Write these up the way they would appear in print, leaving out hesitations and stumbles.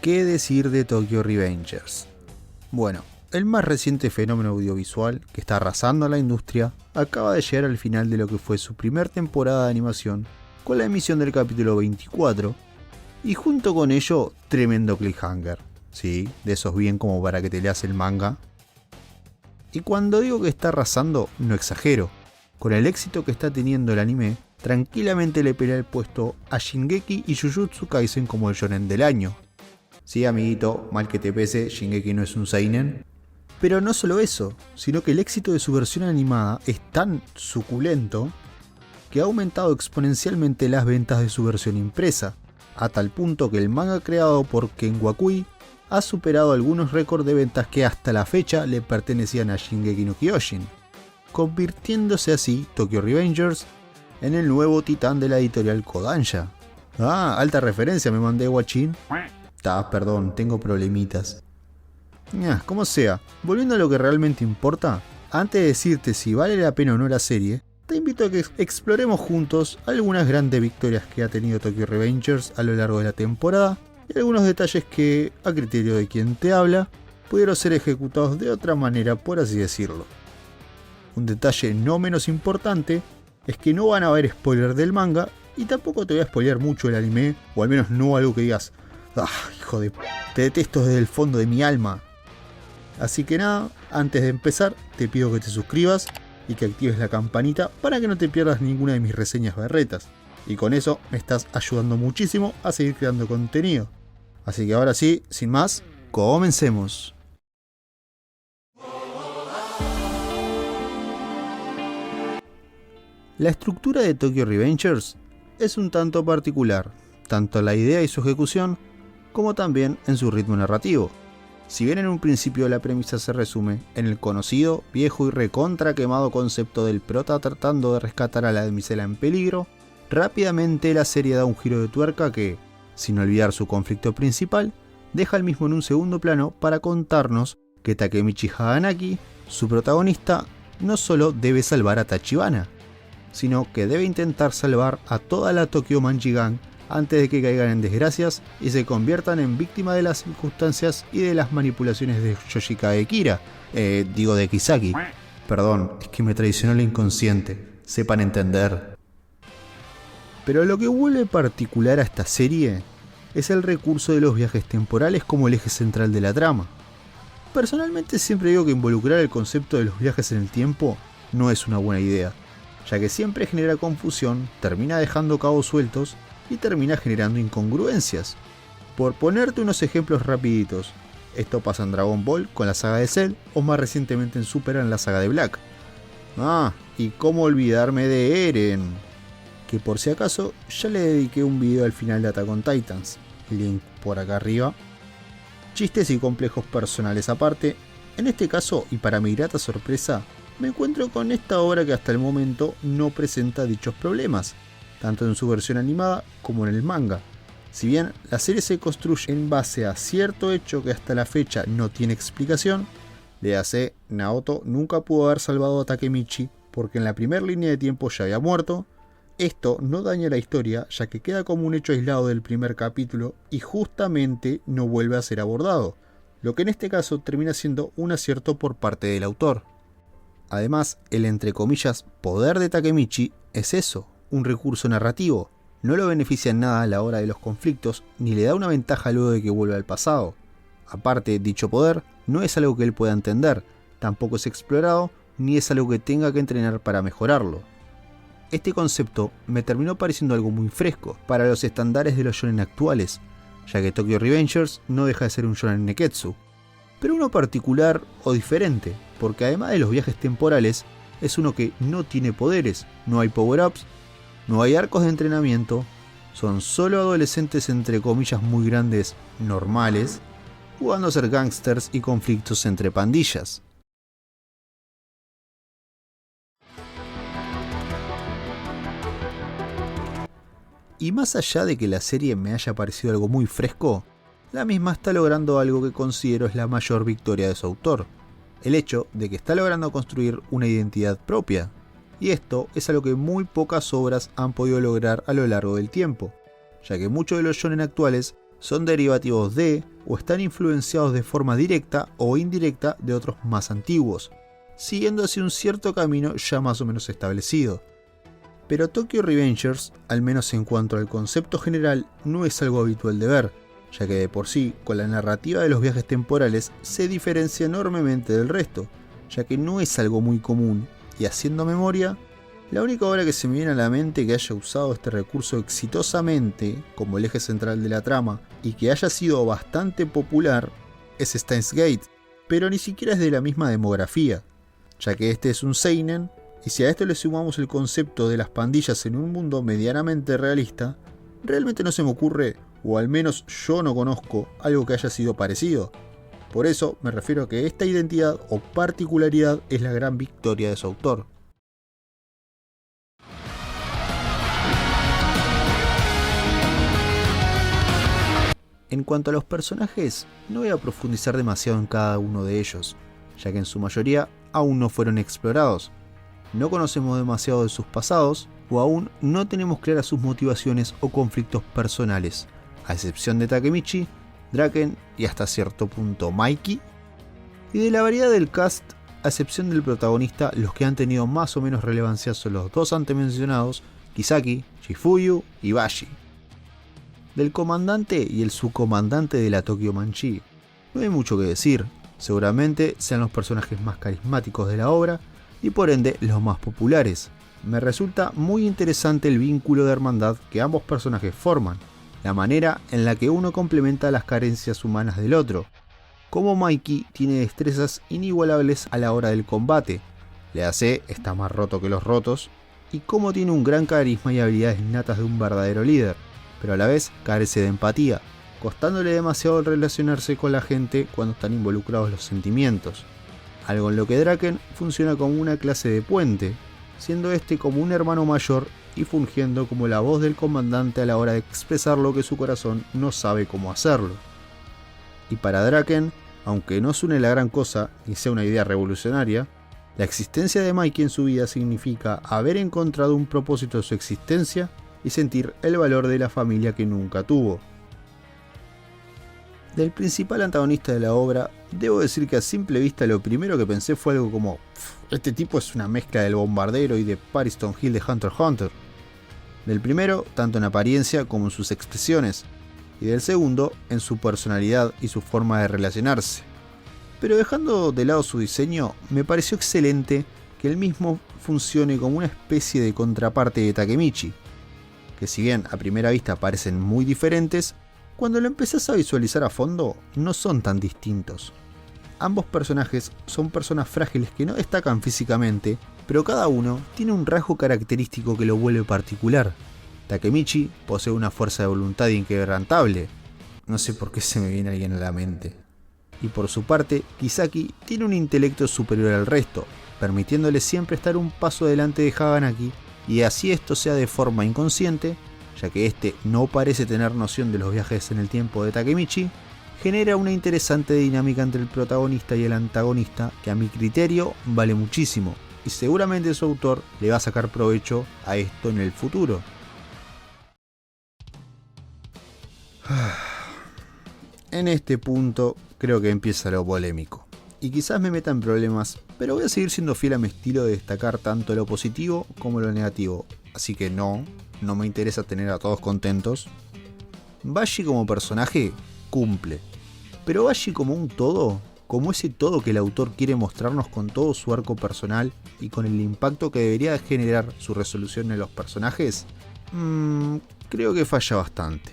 ¿Qué decir de Tokyo Revengers? Bueno, el más reciente fenómeno audiovisual que está arrasando a la industria acaba de llegar al final de lo que fue su primer temporada de animación con la emisión del capítulo 24 y junto con ello tremendo cliffhanger, sí, de esos bien como para que te leas el manga. Y cuando digo que está arrasando no exagero, con el éxito que está teniendo el anime tranquilamente le pelea el puesto a Shingeki y Jujutsu Kaisen como el shonen del año. Sí, amiguito, mal que te pese, Shingeki no es un seinen. Pero no solo eso, sino que el éxito de su versión animada es tan suculento que ha aumentado exponencialmente las ventas de su versión impresa, a tal punto que el manga creado por Ken Wakui ha superado algunos récords de ventas que hasta la fecha le pertenecían a Shingeki no Kyojin, convirtiéndose así Tokyo Revengers en el nuevo titán de la editorial Kodansha. Ah, alta referencia me mandé, guachín. Perdón, tengo problemitas. Como sea, volviendo a lo que realmente importa, antes de decirte si vale la pena o no la serie, te invito a que exploremos juntos algunas grandes victorias que ha tenido Tokyo Revengers a lo largo de la temporada y algunos detalles que, a criterio de quien te habla, pudieron ser ejecutados de otra manera, por así decirlo. Un detalle no menos importante es que no van a haber spoilers del manga y tampoco te voy a spoilear mucho el anime, o al menos no algo que digas hijo de p***, te detesto desde el fondo de mi alma. Así que nada, antes de empezar te pido que te suscribas y que actives la campanita para que no te pierdas ninguna de mis reseñas berretas. Y con eso me estás ayudando muchísimo a seguir creando contenido. Así que ahora sí, sin más, comencemos. La estructura de Tokyo Revengers es un tanto particular, tanto la idea y su ejecución, como también en su ritmo narrativo. Si bien en un principio la premisa se resume en el conocido, viejo y recontra quemado concepto del prota tratando de rescatar a la damisela en peligro, rápidamente la serie da un giro de tuerca que, sin olvidar su conflicto principal, deja el mismo en un segundo plano para contarnos que Takemichi Haganaki, su protagonista, no solo debe salvar a Tachibana, sino que debe intentar salvar a toda la Tokyo Manji Gang antes de que caigan en desgracias y se conviertan en víctimas de las circunstancias y de las manipulaciones de Yoshikage Kira, de Kisaki. Perdón, es que me traicionó el inconsciente, sepan entender. Pero lo que vuelve particular a esta serie es el recurso de los viajes temporales como el eje central de la trama. Personalmente siempre digo que involucrar el concepto de los viajes en el tiempo no es una buena idea, ya que siempre genera confusión, termina dejando cabos sueltos y termina generando incongruencias. Por ponerte unos ejemplos rapiditos, esto pasa en Dragon Ball con la saga de Cell o más recientemente en Super en la saga de Black. Y cómo olvidarme de Eren, que por si acaso ya le dediqué un video al final de Attack on Titans, link por acá arriba. Chistes y complejos personales aparte, en este caso y para mi grata sorpresa, me encuentro con esta obra que hasta el momento no presenta dichos problemas, tanto en su versión animada como en el manga. Si bien la serie se construye en base a cierto hecho que hasta la fecha no tiene explicación, léase, Naoto nunca pudo haber salvado a Takemichi porque en la primera línea de tiempo ya había muerto. Esto no daña la historia ya que queda como un hecho aislado del primer capítulo y justamente no vuelve a ser abordado, lo que en este caso termina siendo un acierto por parte del autor. Además, el entre comillas poder de Takemichi es eso, un recurso narrativo, no lo beneficia en nada a la hora de los conflictos ni le da una ventaja luego de que vuelva al pasado. Aparte, dicho poder no es algo que él pueda entender, tampoco es explorado ni es algo que tenga que entrenar para mejorarlo. Este concepto me terminó pareciendo algo muy fresco para los estándares de los shonen actuales, ya que Tokyo Revengers no deja de ser un shonen neketsu, pero uno particular o diferente, porque además de los viajes temporales, es uno que no tiene poderes, no hay power-ups, no hay arcos de entrenamiento, son solo adolescentes entre comillas muy grandes, normales, jugando a ser gangsters y conflictos entre pandillas. Y más allá de que la serie me haya parecido algo muy fresco, la misma está logrando algo que considero es la mayor victoria de su autor, el hecho de que está logrando construir una identidad propia. Y esto es algo que muy pocas obras han podido lograr a lo largo del tiempo, ya que muchos de los shonen actuales son derivativos de o están influenciados de forma directa o indirecta de otros más antiguos, siguiendo así un cierto camino ya más o menos establecido. Pero Tokyo Revengers, al menos en cuanto al concepto general, no es algo habitual de ver, ya que de por sí, con la narrativa de los viajes temporales, se diferencia enormemente del resto, ya que no es algo muy común, y haciendo memoria, la única obra que se me viene a la mente que haya usado este recurso exitosamente como el eje central de la trama y que haya sido bastante popular es Steins Gate, pero ni siquiera es de la misma demografía, ya que este es un seinen, y si a esto le sumamos el concepto de las pandillas en un mundo medianamente realista, realmente no se me ocurre, o al menos yo no conozco, algo que haya sido parecido. Por eso me refiero a que esta identidad o particularidad es la gran victoria de su autor. En cuanto a los personajes, no voy a profundizar demasiado en cada uno de ellos, ya que en su mayoría aún no fueron explorados. No conocemos demasiado de sus pasados, o aún no tenemos claras sus motivaciones o conflictos personales, a excepción de Takemichi, Draken y hasta cierto punto Mikey. Y de la variedad del cast, a excepción del protagonista, los que han tenido más o menos relevancia son los dos antes mencionados, Kisaki, Shifuyu y Bashi. Del comandante y el subcomandante de la Tokyo Manchi, no hay mucho que decir, seguramente sean los personajes más carismáticos de la obra y por ende los más populares. Me resulta muy interesante el vínculo de hermandad que ambos personajes forman, la manera en la que uno complementa las carencias humanas del otro, como Mikey tiene destrezas inigualables a la hora del combate, le hace está más roto que los rotos, y cómo tiene un gran carisma y habilidades natas de un verdadero líder, pero a la vez carece de empatía, costándole demasiado relacionarse con la gente cuando están involucrados los sentimientos, algo en lo que Draken funciona como una clase de puente, siendo este como un hermano mayor y fungiendo como la voz del comandante a la hora de expresar lo que su corazón no sabe cómo hacerlo. Y para Draken, aunque no suene la gran cosa ni sea una idea revolucionaria, la existencia de Mikey en su vida significa haber encontrado un propósito de su existencia y sentir el valor de la familia que nunca tuvo. Del principal antagonista de la obra, debo decir que a simple vista lo primero que pensé fue algo como este tipo es una mezcla del bombardero y de Pariston Hill de Hunter x Hunter. Del primero, tanto en apariencia como en sus expresiones, y del segundo, en su personalidad y su forma de relacionarse. Pero dejando de lado su diseño, me pareció excelente que el mismo funcione como una especie de contraparte de Takemichi, que si bien a primera vista parecen muy diferentes, cuando lo empezás a visualizar a fondo, no son tan distintos. Ambos personajes son personas frágiles que no destacan físicamente, pero cada uno tiene un rasgo característico que lo vuelve particular. Takemichi posee una fuerza de voluntad inquebrantable, no sé por qué se me viene alguien a la mente. Y por su parte, Kisaki tiene un intelecto superior al resto, permitiéndole siempre estar un paso delante de Haganaki, y así esto sea de forma inconsciente, ya que este no parece tener noción de los viajes en el tiempo de Takemichi, genera una interesante dinámica entre el protagonista y el antagonista que a mi criterio vale muchísimo, y seguramente su autor le va a sacar provecho a esto en el futuro. En este punto creo que empieza lo polémico, y quizás me meta en problemas, pero voy a seguir siendo fiel a mi estilo de destacar tanto lo positivo como lo negativo, así que no me interesa tener a todos contentos. Bashi como personaje cumple, pero Bashi como un todo, como ese todo que el autor quiere mostrarnos con todo su arco personal y con el impacto que debería generar su resolución en los personajes, creo que falla bastante.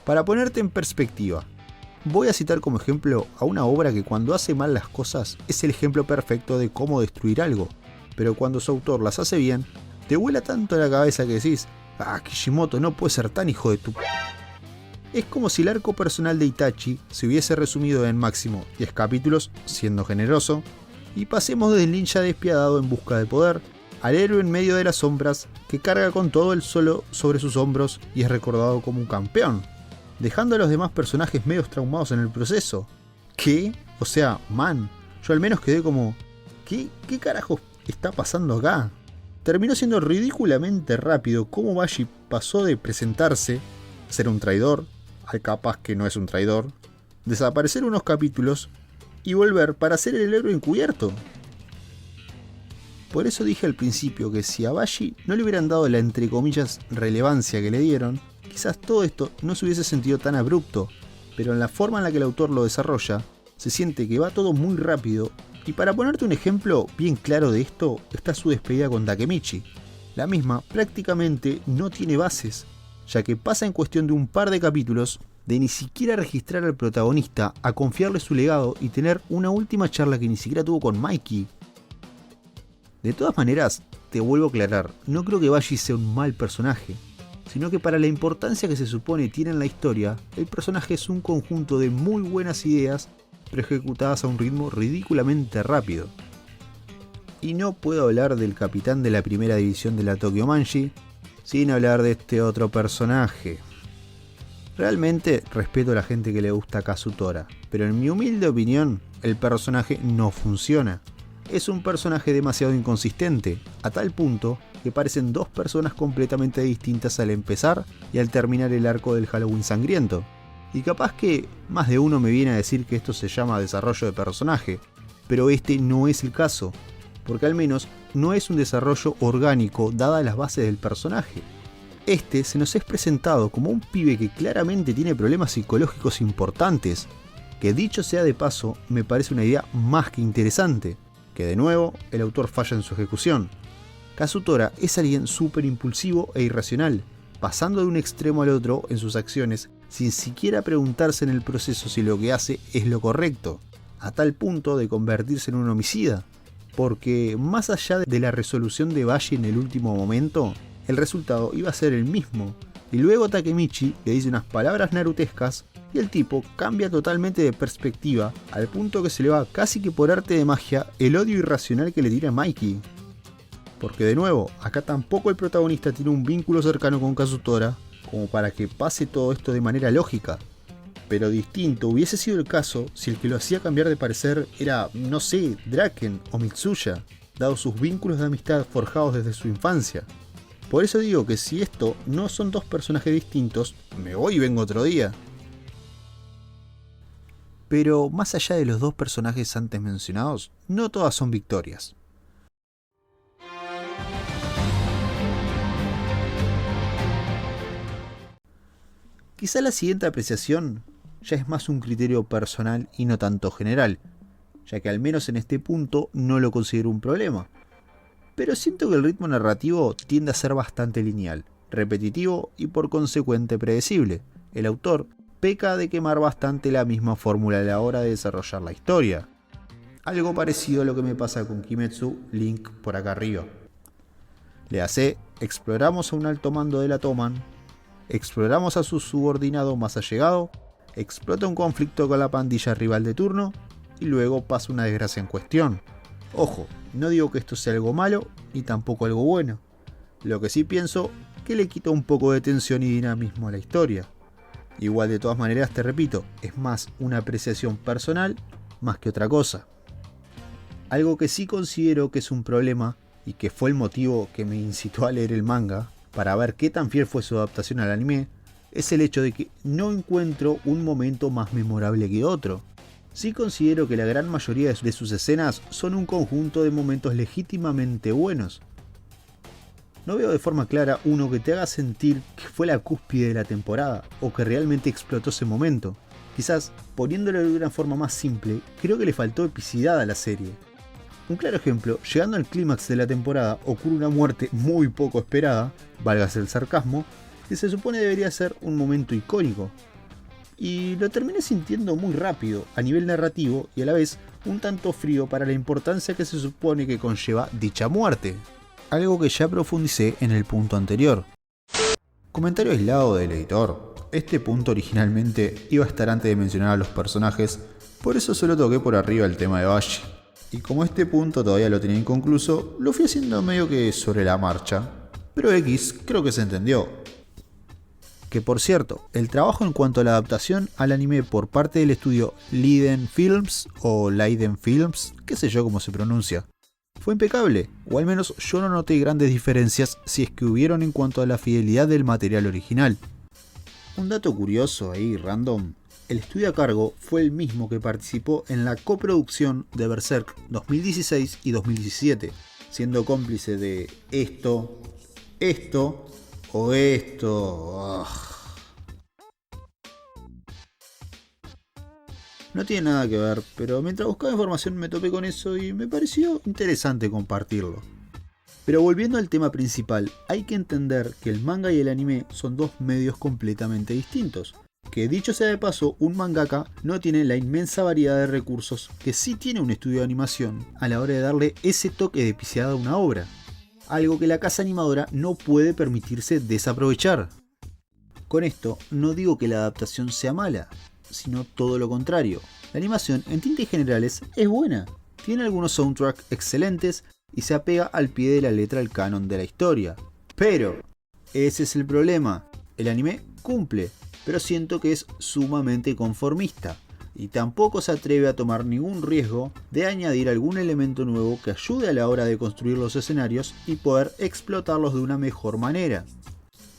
Para ponerte en perspectiva, voy a citar como ejemplo a una obra que cuando hace mal las cosas es el ejemplo perfecto de cómo destruir algo, pero cuando su autor las hace bien, te vuela tanto la cabeza que decís, Kishimoto no puede ser tan hijo de tu... Es como si el arco personal de Itachi se hubiese resumido en máximo 10 capítulos, siendo generoso, y pasemos del ninja despiadado en busca de poder al héroe en medio de las sombras que carga con todo el solo sobre sus hombros y es recordado como un campeón, dejando a los demás personajes medios traumados en el proceso. ¿Qué? O sea, man, yo al menos quedé como, ¿qué carajo está pasando acá? Terminó siendo ridículamente rápido cómo Bashi pasó de presentarse, ser un traidor, al capaz que no es un traidor, desaparecer unos capítulos y volver para ser el héroe encubierto. Por eso dije al principio que si a Bashi no le hubieran dado la entre comillas relevancia que le dieron, quizás todo esto no se hubiese sentido tan abrupto, pero en la forma en la que el autor lo desarrolla, se siente que va todo muy rápido. Y para ponerte un ejemplo bien claro de esto, está su despedida con Takemichi. La misma prácticamente no tiene bases, ya que pasa en cuestión de un par de capítulos de ni siquiera registrar al protagonista a confiarle su legado y tener una última charla que ni siquiera tuvo con Mikey. De todas maneras, te vuelvo a aclarar, no creo que Bashi sea un mal personaje, sino que para la importancia que se supone tiene en la historia, el personaje es un conjunto de muy buenas ideas pero ejecutadas a un ritmo ridículamente rápido. Y no puedo hablar del capitán de la primera división de la Tokyo Manji sin hablar de este otro personaje. Realmente respeto a la gente que le gusta Kazutora, pero en mi humilde opinión, el personaje no funciona. Es un personaje demasiado inconsistente, a tal punto que parecen dos personas completamente distintas al empezar y al terminar el arco del Halloween sangriento. Y capaz que más de uno me viene a decir que esto se llama desarrollo de personaje, pero este no es el caso, porque al menos no es un desarrollo orgánico dadas las bases del personaje. Este se nos es presentado como un pibe que claramente tiene problemas psicológicos importantes, que dicho sea de paso me parece una idea más que interesante, que de nuevo el autor falla en su ejecución. Kazutora es alguien súper impulsivo e irracional, pasando de un extremo al otro en sus acciones sin siquiera preguntarse en el proceso si lo que hace es lo correcto, a tal punto de convertirse en un homicida, porque más allá de la resolución de Bashi en el último momento, el resultado iba a ser el mismo, y luego Takemichi le dice unas palabras narutescas y el tipo cambia totalmente de perspectiva al punto que se le va casi que por arte de magia el odio irracional que le tira Mikey. Porque de nuevo, acá tampoco el protagonista tiene un vínculo cercano con Kazutora como para que pase todo esto de manera lógica. Pero distinto hubiese sido el caso si el que lo hacía cambiar de parecer era, no sé, Draken o Mitsuya, dados sus vínculos de amistad forjados desde su infancia. Por eso digo que si esto no son dos personajes distintos, me voy y vengo otro día. Pero más allá de los dos personajes antes mencionados, no todas son victorias. Quizá la siguiente apreciación ya es más un criterio personal y no tanto general, ya que al menos en este punto no lo considero un problema. Pero siento que el ritmo narrativo tiende a ser bastante lineal, repetitivo y por consecuente predecible. El autor peca de quemar bastante la misma fórmula a la hora de desarrollar la historia. Algo parecido a lo que me pasa con Kimetsu Link por acá arriba. Le hace, exploramos a un alto mando de la Toman, exploramos a su subordinado más allegado, explota un conflicto con la pandilla rival de turno y luego pasa una desgracia en cuestión. Ojo, no digo que esto sea algo malo ni tampoco algo bueno. Lo que sí pienso que le quita un poco de tensión y dinamismo a la historia. Igual de todas maneras te repito, es más una apreciación personal más que otra cosa. Algo que sí considero que es un problema y que fue el motivo que me incitó a leer el manga para ver qué tan fiel fue su adaptación al anime, es el hecho de que no encuentro un momento más memorable que otro. Sí considero que la gran mayoría de sus escenas son un conjunto de momentos legítimamente buenos. No veo de forma clara uno que te haga sentir que fue la cúspide de la temporada o que realmente explotó ese momento. Quizás, poniéndolo de una forma más simple, creo que le faltó epicidad a la serie. Un claro ejemplo, llegando al clímax de la temporada ocurre una muerte muy poco esperada, válgase el sarcasmo, que se supone debería ser un momento icónico. Y lo terminé sintiendo muy rápido a nivel narrativo y a la vez un tanto frío para la importancia que se supone que conlleva dicha muerte. Algo que ya profundicé en el punto anterior. Comentario aislado del editor. Este punto originalmente iba a estar antes de mencionar a los personajes, por eso solo toqué por arriba el tema de Bashi. y como este punto todavía lo tenía inconcluso, lo fui haciendo medio que sobre la marcha, pero X creo que se entendió. Que por cierto, el trabajo en cuanto a la adaptación al anime por parte del estudio Leiden Films o Leiden Films, qué sé yo cómo se pronuncia, fue impecable, o al menos yo no noté grandes diferencias si es que hubieron en cuanto a la fidelidad del material original. Un dato curioso ahí, random, el estudio a cargo fue el mismo que participó en la coproducción de Berserk 2016 y 2017, siendo cómplice de esto o esto. No tiene nada que ver, pero mientras buscaba información me topé con eso y me pareció interesante compartirlo. Pero volviendo al tema principal, hay que entender que el manga y el anime son dos medios completamente distintos. Que dicho sea de paso, un mangaka no tiene la inmensa variedad de recursos que sí tiene un estudio de animación a la hora de darle ese toque de epicidad a una obra. Algo que la casa animadora no puede permitirse desaprovechar. Con esto no digo que la adaptación sea mala, sino todo lo contrario. La animación en tintes generales es buena, tiene algunos soundtracks excelentes y se apega al pie de la letra al canon de la historia. Pero ese es el problema, el anime cumple, pero siento que es sumamente conformista y tampoco se atreve a tomar ningún riesgo de añadir algún elemento nuevo que ayude a la hora de construir los escenarios y poder explotarlos de una mejor manera.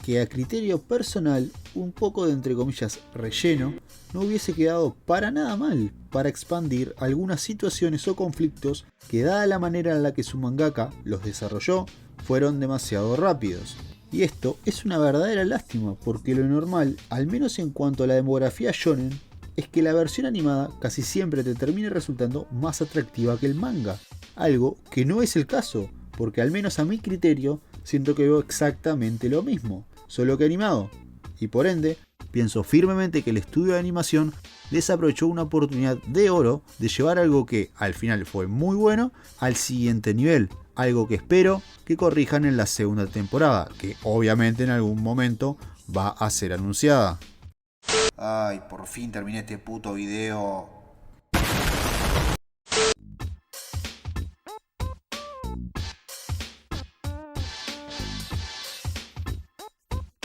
Que a criterio personal, un poco de entre comillas relleno no hubiese quedado para nada mal para expandir algunas situaciones o conflictos que, dada la manera en la que su mangaka los desarrolló, fueron demasiado rápidos. Y esto es una verdadera lástima porque lo normal, al menos en cuanto a la demografía shonen, es que la versión animada casi siempre te termine resultando más atractiva que el manga. Algo que no es el caso, porque al menos a mi criterio siento que veo exactamente lo mismo, solo que animado. Y por ende, pienso firmemente que el estudio de animación desaprovechó una oportunidad de oro de llevar algo que al final fue muy bueno al siguiente nivel. Algo que espero que corrijan en la segunda temporada, que obviamente en algún momento va a ser anunciada. Ay, por fin terminé este puto video.